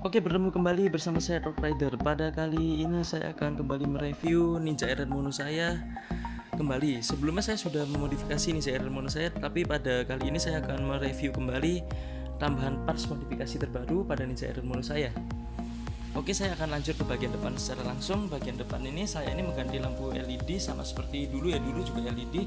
Oke, bertemu kembali bersama saya Rock Rider. Pada kali ini saya akan kembali mereview Ninja Iron Mono saya kembali. Sebelumnya saya sudah memodifikasi Ninja Iron Mono saya, tapi pada kali ini saya akan mereview kembali tambahan parts modifikasi terbaru pada Ninja Iron Mono saya. Oke, saya akan lanjut ke bagian depan secara langsung. Bagian depan ini saya mengganti lampu LED sama seperti dulu ya, dulu juga LED.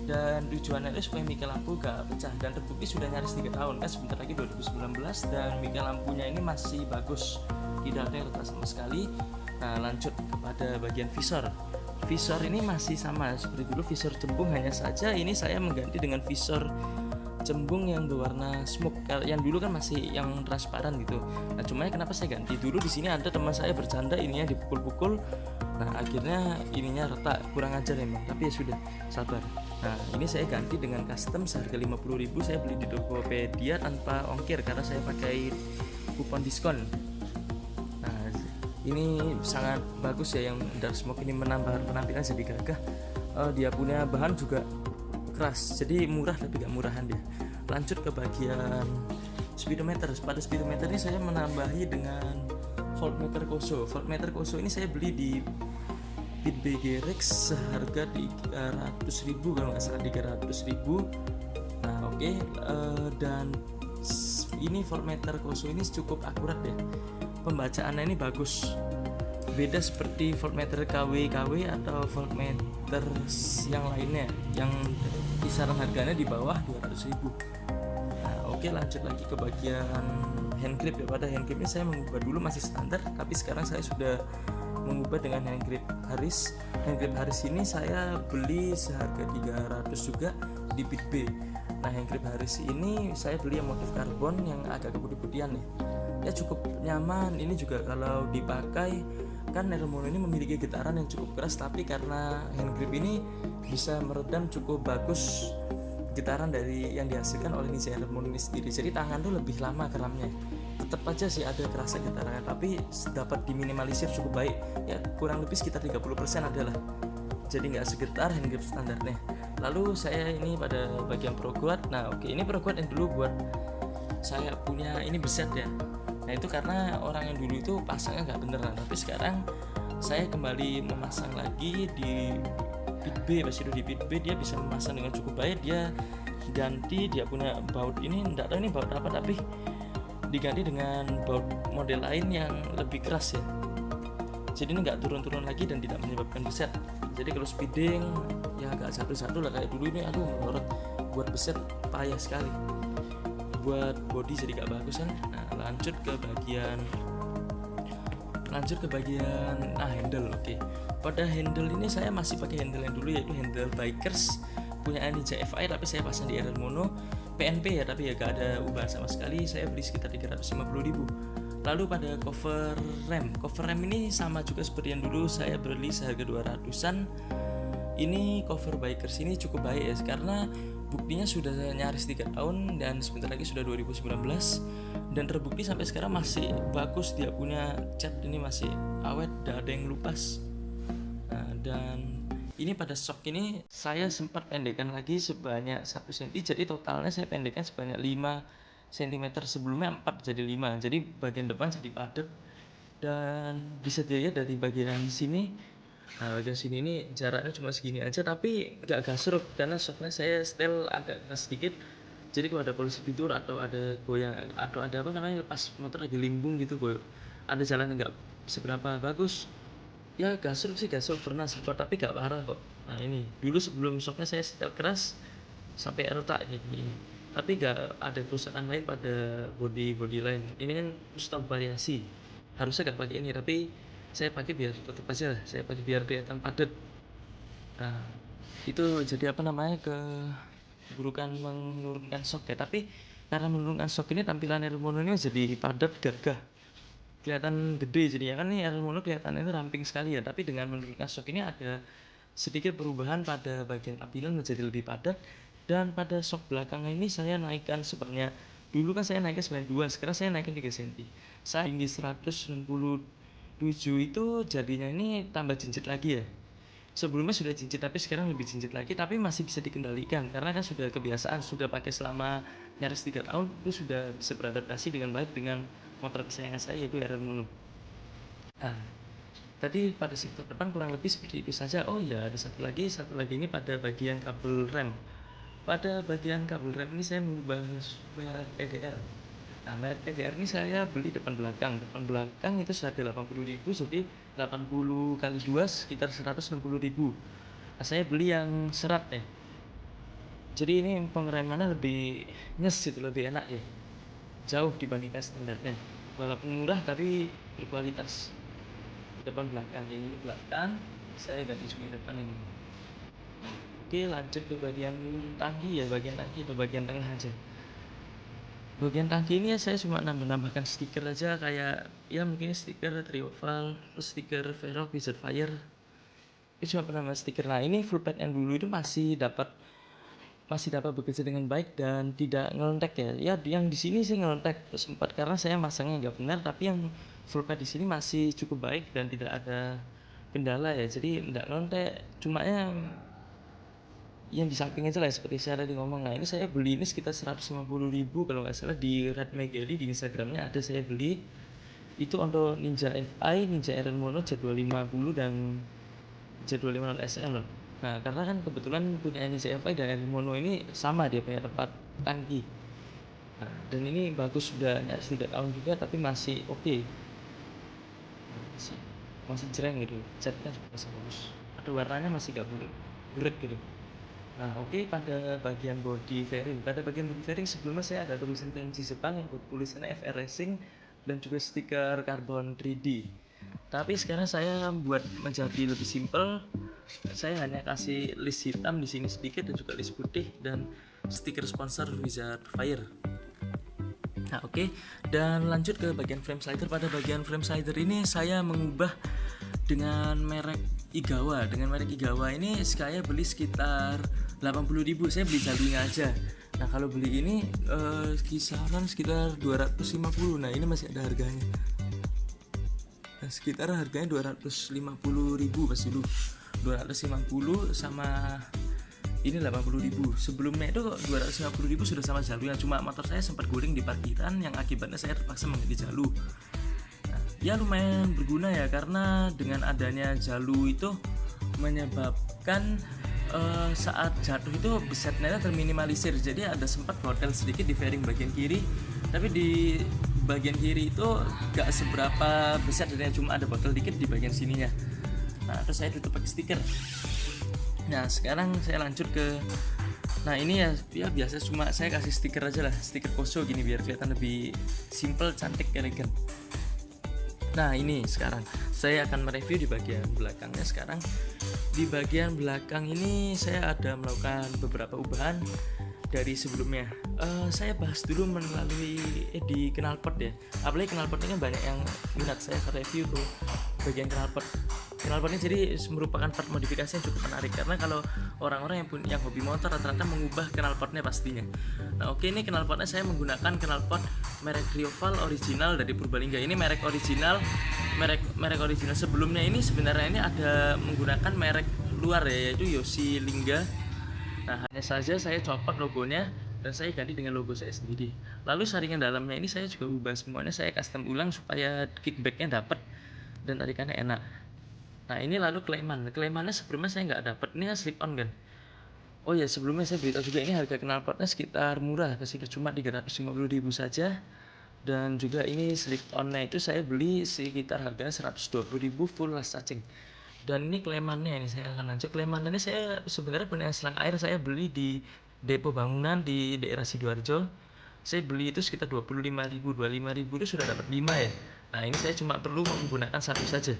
Dan tujuannya itu supaya mika lampu gak pecah, dan terbukti sudah nyaris 3 tahun kan, sebentar lagi 2019, dan mika lampunya ini masih bagus, tidak ada yang retak sama sekali. Nah, lanjut kepada bagian visor. Visor ini masih sama seperti dulu, visor cembung, hanya saja ini saya mengganti dengan visor cembung yang berwarna smoke. Yang dulu kan masih yang transparan gitu. Nah, cuma kenapa saya ganti dulu, di sini ada teman saya bercanda ininya dipukul-pukul. Nah, akhirnya ininya retak, kurang ajar emang, tapi ya sudah, sabar. Nah, ini saya ganti dengan custom seharga 50.000. Saya beli di Tokopedia tanpa ongkir karena saya pakai kupon diskon. Nah, ini sangat bagus ya, yang dark smoke ini menambah penampilan jadi gagah. Dia punya bahan juga keras, jadi murah tapi gak murahan dia. Lanjut ke bagian speedometer. Pada speedometer ini saya menambahi dengan voltmeter Koso. Voltmeter Koso ini saya beli di BitBG Rex seharga 300.000 kalau nggak salah, 300.000. Nah, oke. Dan ini voltmeter Koso ini cukup akurat ya, pembacaannya ini bagus, beda seperti voltmeter KW atau voltmeter yang lainnya yang kisaran harganya di bawah 200.000. Nah, oke, lanjut lagi ke bagian hand grip ya. Pada hand grip ini saya mengubah, dulu masih standar, tapi sekarang saya sudah mengubah dengan hand grip Harris. Hand grip Harris ini saya beli seharga 300 juga di BitB. Nah, hand grip Harris ini saya beli yang motif karbon yang agak keputih-putihan ya cukup nyaman. Ini juga kalau dipakai kan, Iron Mono ini memiliki getaran yang cukup keras, tapi karena hand grip ini bisa meredam cukup bagus getaran dari yang dihasilkan oleh Ninja Iron Mono ini sendiri. Jadi tangan tuh lebih lama keramnya. Tetap aja sih ada kerasa getarannya, tapi dapat diminimalisir cukup baik ya, kurang lebih sekitar 30% adalah, jadi nggak segetar hand grip standarnya. Lalu saya ini pada bagian pro guard. Nah, oke, ini pro guard yang dulu buat saya punya ini beset ya. Nah, itu karena orang yang dulu itu pasangnya nggak beneran, tapi sekarang saya kembali memasang lagi di BitB. Pas itu di BitB dia bisa memasang dengan cukup baik. Dia ganti, dia punya baut ini, enggak tahu ini baut apa, tapi diganti dengan baut model lain yang lebih keras ya, jadi ini nggak turun-turun lagi dan tidak menyebabkan beset. Jadi kalau speeding ya agak satu-satu lah, kayak dulu ini aduh melorot, buat beset payah sekali, buat body jadi gak bagus kan. Nah, lanjut ke bagian handle. Oke. Pada handle ini saya masih pakai handle yang dulu, yaitu handle bikers punya Ninja FI, tapi saya pasang di Iron Mono PNP ya, tapi ya gak ada ubahan sama sekali. Saya beli sekitar 350.000. Lalu pada cover rem ini sama juga seperti yang dulu, saya beli seharga 200-an. Ini cover bikers ini cukup baik ya, karena buktinya sudah nyaris 3 tahun dan sebentar lagi sudah 2019, dan terbukti sampai sekarang masih bagus. Dia punya cat ini masih awet, tidak ada yang lupas. Nah, dan ini pada shock ini saya sempat pendekkan lagi sebanyak 1 cm, jadi totalnya saya pendekkan sebanyak 5 cm. Sebelumnya 4 jadi 5, jadi bagian depan jadi padat. Dan bisa dilihat dari bagian sini. Nah, bagian sini ini jaraknya cuma segini aja, tapi gak gasruk karena shocknya saya setel agak keras sedikit. Jadi kalau ada polisi fitur atau ada goyang atau ada apa namanya, pas motor lagi limbung gitu, ada jalan yang gak seberapa bagus ya, gasruk pernah sempat, tapi gak parah kok. Nah, ini dulu sebelum shocknya saya setel keras sampai retak ini, tapi gak ada kerusakan lain pada body lain. Ini kan stop variasi, harusnya gak pakai ini, tapi saya pakai biar tetap aja, saya pakai biar kelihatan padat. Nah, itu jadi apa namanya, keburukan menurunkan shock ya, tapi karena menurunkan shock ini tampilan Iron Mono ini jadi padat, gagah, kelihatan gede. Jadi ya kan, nih Iron Mono kelihatannya itu ramping sekali ya, tapi dengan menurunkan shock ini ada sedikit perubahan pada bagian tampilan menjadi lebih padat. Dan pada shock belakang ini saya naikkan sebenarnya, dulu kan saya naikkan sebanyak 2, sekarang saya naikkan 3 cm. Saya tinggi 197 itu jadinya ini tambah jinjit lagi ya. Sebelumnya sudah jinjit, tapi sekarang lebih jinjit lagi, tapi masih bisa dikendalikan karena kan sudah kebiasaan, sudah pakai selama nyaris 3 tahun, itu sudah bisa beradaptasi dengan baik dengan motor kesayangan saya yaitu RR Mono. Nah, tadi pada sektor depan kurang lebih seperti itu saja. Oh ya, ada satu lagi ini pada bagian kabel rem. Pada bagian kabel rem ini saya mengubah merek PDR. Nah, merek PDR ini saya beli depan belakang. Depan belakang itu seharga 80.000, jadi 80 kali 2 sekitar 160.000. Nah, saya beli yang serat ya. Jadi ini pengeremannya lebih nyes gitu, lebih enak ya. Jauh dibandingkan standarnya. Walaupun murah tapi berkualitas. Depan belakang ini belakang, saya ganti juga depan ini. Oke, lanjut ke bagian tangki ya, bagian tangki atau bagian tengah aja. Bagian tangki ini ya saya cuma nambahkan stiker aja, kayak ya mungkin stiker Trioval, terus stiker Velog Wizard Fire. Itu cuma penambah stiker. Nah, ini full pad yang dulu itu masih dapat bekerja dengan baik dan tidak ngelentek ya. Ya, yang di sini sih ngelentek sempat karena saya masangnya nggak benar, tapi yang full pad di sini masih cukup baik dan tidak ada kendala ya. Jadi nggak ngelentek. Cuma yang di samping aja lah seperti saya tadi ngomong. Nah, ini saya beli ini sekitar 150.000 kalau nggak salah di Red Megali, di Instagramnya ada saya beli. Itu untuk Ninja FI, Ninja RR Mono Z250 dan Z250 SL loh. Nah, karena kan kebetulan punya Ninja FI dan RR Mono ini sama, dia punya tempat tangki. Nah, dan ini bagus, sudah ya, sudah tahun juga tapi masih oke. Masih jereng gitu, catnya juga masih bagus. Ada warnanya masih gak buret gitu. Nah, oke, pada bagian body fairing. Pada bagian body fairing sebelumnya saya ada tulisan TNC Jepang yang tulisannya FR Racing dan juga stiker karbon 3D. Tapi sekarang saya buat menjadi lebih simpel. Saya hanya kasih list hitam di sini sedikit dan juga list putih dan stiker sponsor Wizard Fire. Nah, oke. Dan lanjut ke bagian frame slider. Pada bagian frame slider ini saya mengubah dengan merek Igawa. Dengan merek Igawa ini saya beli sekitar 80.000. Saya beli jalurnya aja. Nah, kalau beli ini kisaran sekitar 250. Nah, ini masih ada harganya. Nah, sekitar harganya 250.000 pas dulu. 250 sama ini 80.000. Sebelumnya itu 250.000 sudah sama jalurnya, cuma motor saya sempat guling di parkiran yang akibatnya saya terpaksa mengganti jalur. Nah, ya lumayan berguna ya, karena dengan adanya jalur itu menyebabkan saat jatuh itu besetnya terminimalisir. Jadi ada sempat hotel sedikit di fairing bagian kiri, tapi di bagian kiri itu gak seberapa beset, dan cuma ada botol dikit di bagian sininya. Nah, terus saya tutup pakai stiker. Nah, sekarang saya lanjut ke, nah ini ya biasa, cuma saya kasih stiker aja lah, stiker koso gini biar kelihatan lebih simple, cantik, elegan. Nah, ini sekarang saya akan mereview di bagian belakangnya. Sekarang di bagian belakang ini saya ada melakukan beberapa ubahan dari sebelumnya. Saya bahas dulu melalui di knalpot ya. Apalagi knalpot ini banyak yang minat saya ke review tuh bagian knalpot. Knalpot ini jadi merupakan part modifikasi yang cukup menarik, karena kalau orang-orang yang hobi motor rata-rata mengubah knalpotnya pastinya. Nah, oke, ini knalpotnya saya menggunakan knalpot merek Trioval original dari Purbalingga. Ini merek original sebelumnya ini sebenarnya ini ada menggunakan merek luar ya, yaitu Yoshi Lingga. Nah, hanya saja saya copot logonya dan saya ganti dengan logo saya sendiri. Lalu saringan dalamnya ini saya juga ubah semuanya, saya custom ulang supaya kickbacknya dapat dan tarikannya enak. Nah, ini lalu klaimannya sebelumnya saya nggak dapat, ini kan slip on kan. Oh ya, sebelumnya saya beritahu juga, ini harga knalpotnya sekitar murah, sekitar cuma 350.000 saja. Dan juga ini slip onnya itu saya beli sekitar harganya 120.000 full last charging. Dan ini klemannya, ini saya akan lanjut. Klemannya ini saya sebenarnya punya selang air, saya beli di depo bangunan di daerah Sidoarjo. Saya beli itu sekitar 25.000 itu sudah dapat 5 ya. Nah, ini saya cuma perlu menggunakan satu saja.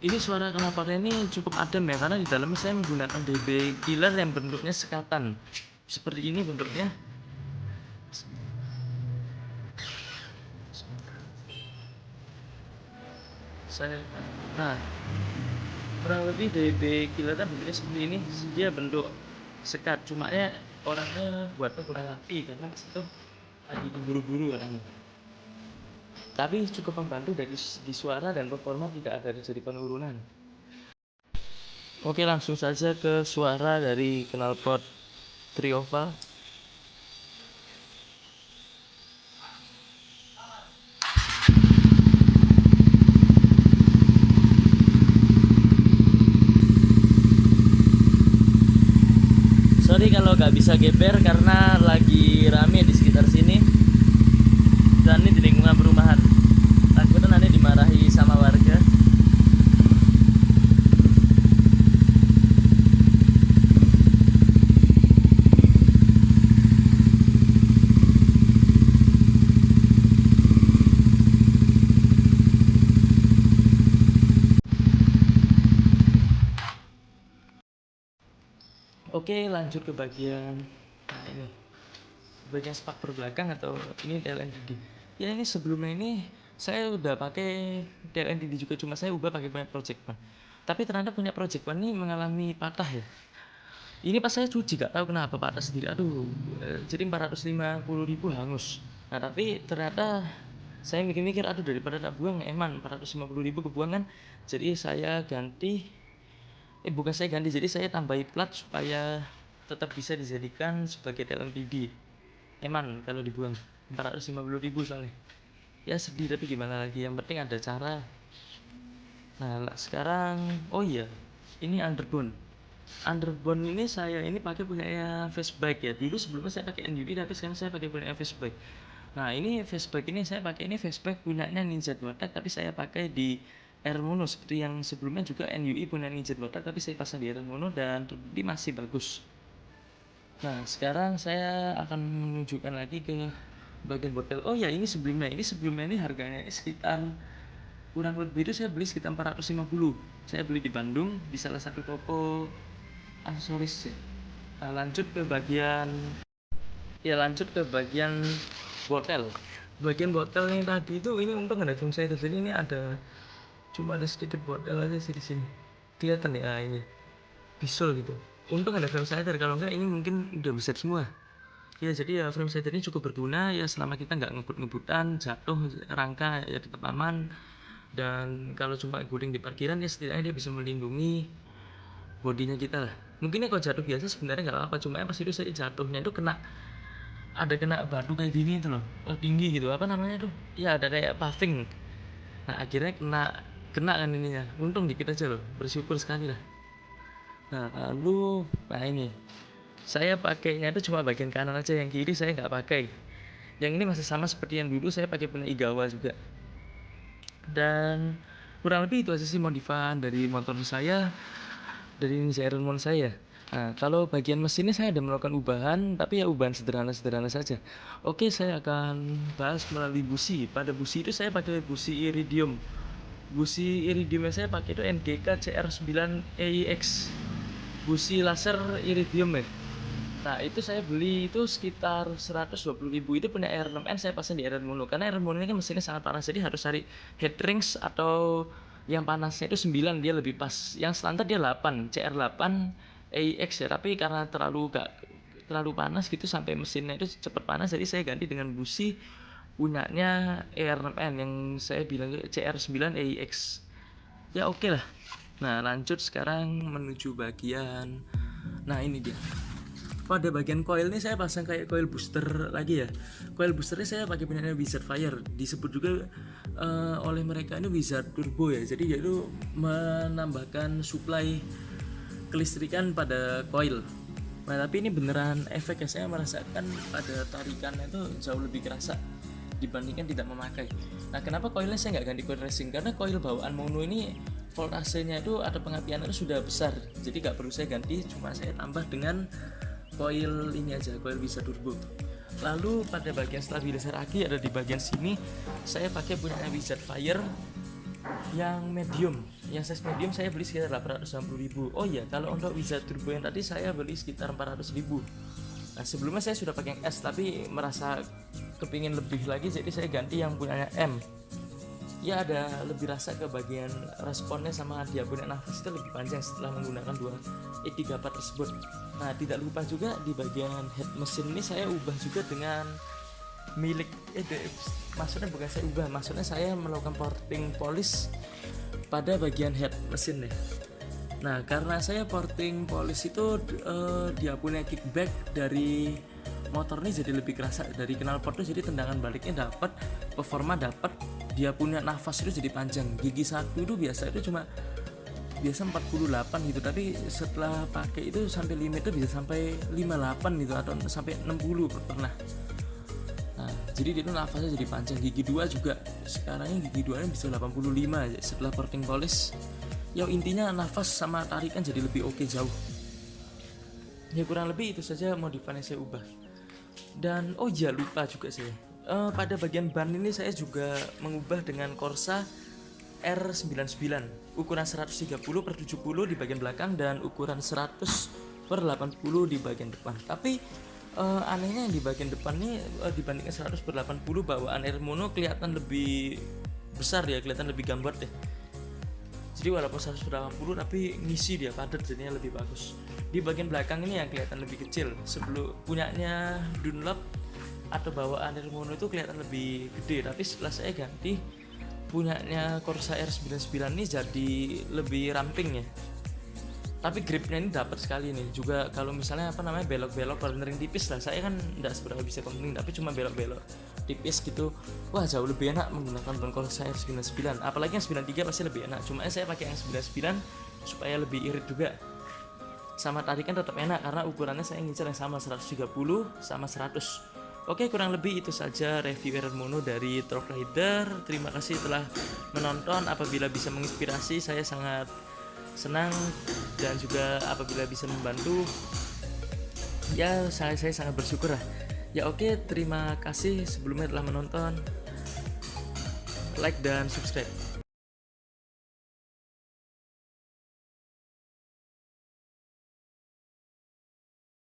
Ini suara knalpotnya ini cukup adem ya, karena di dalamnya saya menggunakan DB killer yang bentuknya sekatan seperti ini bentuknya. Nah, kurang lebih DB killer kan bentuknya seperti ini. Dia bentuk sekat, cuma ya orangnya buatnya kurang rapi karena itu lagi buru-buru orangnya. Tapi cukup membantu dari segi suara dan performa, tidak ada terjadi penurunan. Oke, langsung saja ke suara dari knalpot Trioval. sorry kalau nggak bisa geber karena lagi rame di sekitar sini dan ini di lingkungan perumahan. Takutnya nanti dimarahi sama warga. Oke, lanjut ke bagian ini. Bagian spakbor belakang atau ini TLNDD. Ya ini sebelumnya ini saya udah pakai TLNDD juga, cuma saya ubah pakai Project One. Tapi ternyata punya Project One ini mengalami patah ya. Ini pas saya cuci gak tahu kenapa patah sendiri. Aduh, jadi 450.000 hangus. Nah tapi ternyata saya mikir-mikir, aduh daripada tak buang eman 450.000 kebuang kan. Jadi saya ganti, bukan saya ganti, jadi saya tambahi plat supaya tetap bisa dijadikan sebagai TLNDD. Eman kalau dibuang 450.000 soalnya. Ya sedih tapi gimana lagi, yang penting ada cara. Nah sekarang, oh iya, ini underbone ini saya ini pakai punyanya Fastback ya. Dulu sebelumnya saya pakai NUI tapi sekarang saya pakai punya Fastback. Nah ini Fastback ini saya pakai ini Fastback punyanya Ninja 2 tapi saya pakai di Air Mono seperti yang sebelumnya juga NUI punya Ninja 2 tapi saya pasang di Air Mono dan terbukti masih bagus. Nah sekarang saya akan menunjukkan lagi ke bagian botol. Oh ya ini sebelumnya ini harganya sekitar kurang lebih itu saya beli sekitar 450. Saya beli di Bandung di salah satu toko aksesoris ya. Nah, lanjut ke bagian botol. Bagian botol yang tadi itu ini untung ada fungsi itu. Jadi ini ada cuma ada sedikit botol aja sih di sini. Kelihatan ya ini bisul gitu. Untung ada frame slider, kalau enggak ini mungkin udah besar semua. Ya jadi ya frame slider ini cukup berguna ya selama kita nggak ngebut-ngebutan, jatuh rangka ya tetap aman. Dan kalau cuma guling di parkiran ya setidaknya dia bisa melindungi bodinya kita lah. Mungkin ya kalau jatuh biasa sebenarnya nggak apa-apa, cuma pas itu saya jatuhnya itu kena batu kayak gini itu loh, tinggi gitu, apa namanya tuh ya, ada kayak paving. Nah akhirnya kena kan ininya, untung dikit aja loh, bersyukur sekali lah. Nah ini saya pakainya itu cuma bagian kanan aja, yang kiri saya nggak pakai. Yang ini masih sama seperti yang dulu saya pakai punya Igawa juga. Dan kurang lebih itu aja sih modifan dari motor saya, dari Ninja Iron Man saya. Nah, kalau bagian mesinnya saya ada melakukan ubahan, tapi ya ubahan sederhana-sederhana saja. Oke, saya akan bahas melalui busi. Pada busi itu saya pakai busi iridium. Busi iridium yang saya pakai itu NGK CR9 EIX. Busi laser iridium ya. Nah itu saya beli itu sekitar 120.000, itu punya R6N saya pasang di Iron Mono. Karena Iron Mono ini kan mesinnya sangat panas, jadi harus cari head rings atau yang panasnya itu 9 dia lebih pas. Yang standar dia 8 CR8 AX ya, tapi karena terlalu panas gitu sampai mesinnya itu cepet panas, jadi saya ganti dengan busi punyanya R6N yang saya bilang CR9 AX. Ya oke lah. Nah lanjut sekarang menuju bagian, nah ini dia. Pada bagian coil ini saya pasang kayak coil booster lagi ya. Coil boosternya saya pakai punya Wizard Fire. Disebut juga oleh mereka ini Wizard Turbo ya. Jadi yaitu menambahkan suplai kelistrikan pada coil. Nah tapi ini beneran efek ya, saya merasakan pada tarikannya itu jauh lebih kerasa dibandingkan tidak memakai. Nah kenapa coilnya saya nggak ganti coil racing? Karena coil bawaan Mono ini voltasenya itu atau pengapiannya itu sudah besar, jadi nggak perlu saya ganti, cuma saya tambah dengan coil ini aja, coil Wizard Turbo. Lalu pada bagian stabilizer aki ada di bagian sini, saya pakai punya Wizard Fire yang medium, yang size medium saya beli sekitar 860.000. Oh iya, kalau untuk Wizard Turbo yang tadi saya beli sekitar 400.000. Nah sebelumnya saya sudah pakai yang S tapi merasa kepingin lebih lagi, jadi saya ganti yang punyanya M. Ya ada lebih rasa ke bagian responnya, sama dia punya nafas itu lebih panjang setelah menggunakan 2 E34 tersebut. Nah tidak lupa juga di bagian head mesin ini saya ubah juga dengan milik maksudnya bukan saya ubah, maksudnya saya melakukan porting polish pada bagian head mesin nih. Nah karena saya porting polish itu dia punya kickback dari motor ini jadi lebih kerasa dari knalpot itu, jadi tendangan baliknya dapat, performa dapat, dia punya nafas itu jadi panjang. Gigi satu itu biasa itu cuma biasa 48 gitu, tapi setelah pakai itu sampai limit itu bisa sampai 58 gitu atau sampai 60 pernah. Nah, jadi dia tuh nafasnya jadi panjang. Gigi 2 juga sekarang gigi 2 nya bisa 85 aja setelah porting polish. Ya intinya nafas sama tarikan jadi lebih oke jauh. Ya kurang lebih itu saja modifan yang saya ubah. Dan oh ya lupa juga saya, pada bagian ban ini saya juga mengubah dengan Corsa R99 ukuran 130/70 di bagian belakang dan ukuran 100/80 di bagian depan. Tapi anehnya yang di bagian depan nih dibandingkan 100/80 bawaan air mono kelihatan lebih besar ya, kelihatan lebih gambar deh. Jadi walaupun 180 tapi ngisi dia padat, jadinya lebih bagus. Di bagian belakang ini yang kelihatan lebih kecil. Sebelum punyanya Dunlop atau bawaan air mono itu kelihatan lebih gede, tapi setelah saya ganti punyanya Corsa R99 ini jadi lebih ramping ya. Tapi gripnya ini dapat sekali nih. Juga kalau misalnya belok-belok cornering tipis lah, saya kan enggak seberapa bisa cornering tapi cuma belok-belok tipis gitu. Wah, jauh lebih enak menggunakan ban Corsa R99. Apalagi yang 93 pasti lebih enak. Cuma saya pakai yang 99 supaya lebih irit juga. Sama tarikan tetap enak karena ukurannya saya ngincar yang sama 130 sama 100. Oke, kurang lebih itu saja review Error Mono dari Truck Rider. Terima kasih telah menonton. Apabila bisa menginspirasi, saya sangat senang, dan juga apabila bisa membantu, ya saya sangat bersyukur lah. Ya oke, terima kasih sebelumnya telah menonton. Like dan subscribe.